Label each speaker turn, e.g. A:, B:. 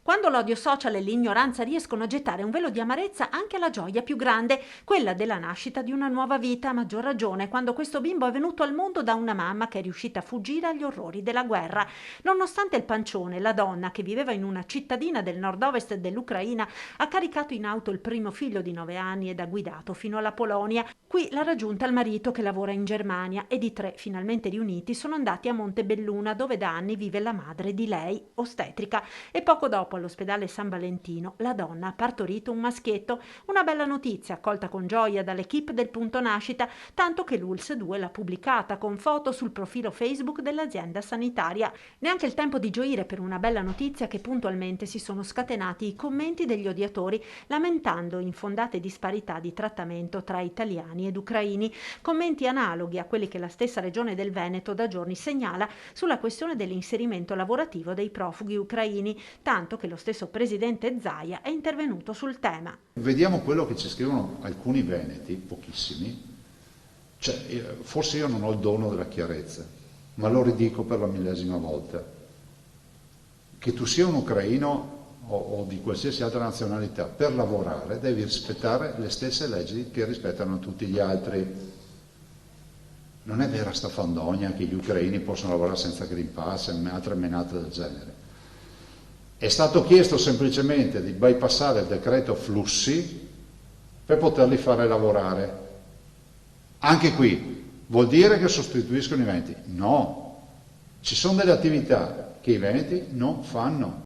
A: Quando l'odio social e l'ignoranza riescono a gettare un velo di amarezza anche alla gioia più grande, quella della nascita di una nuova vita, a maggior ragione quando questo bimbo è venuto al mondo da una mamma che è riuscita a fuggire agli orrori della guerra. Nonostante il pancione, la donna, che viveva in una cittadina del nord-ovest dell'Ucraina, ha caricato in auto il primo figlio di 9 anni ed ha guidato fino alla Polonia. Qui l'ha raggiunta il marito che lavora in Germania ed i tre, finalmente riuniti, sono andati a Montebelluna, dove da anni vive la madre di lei, ostetrica, e poco dopo all'ospedale San Valentino la donna ha partorito un maschietto. Una bella notizia accolta con gioia dall'equipe del Punto Nascita, tanto che l'ULSS 2 l'ha pubblicata con foto sul profilo Facebook dell'azienda sanitaria. Neanche il tempo di gioire per una bella notizia che puntualmente si sono scatenati i commenti degli odiatori lamentando infondate disparità di trattamento tra italiani ed ucraini, commenti analoghi a quelli che la stessa regione del Veneto da giorni segnala sulla questione dell'inserimento lavorativo dei profughi ucraini, tanto che lo stesso presidente Zaia è intervenuto sul tema.
B: Vediamo quello che ci scrivono alcuni veneti, pochissimi. Cioè, forse io non ho il dono della chiarezza, ma lo ridico per la millesima volta. Che tu sia un ucraino o di qualsiasi altra nazionalità, per lavorare devi rispettare le stesse leggi che rispettano tutti gli altri. Non è vera sta fandogna che gli ucraini possono lavorare senza Green Pass e altre menate del genere. È stato chiesto semplicemente di bypassare il decreto flussi per poterli fare lavorare. Anche qui vuol dire che sostituiscono i veneti? No, ci sono delle attività che i veneti non fanno.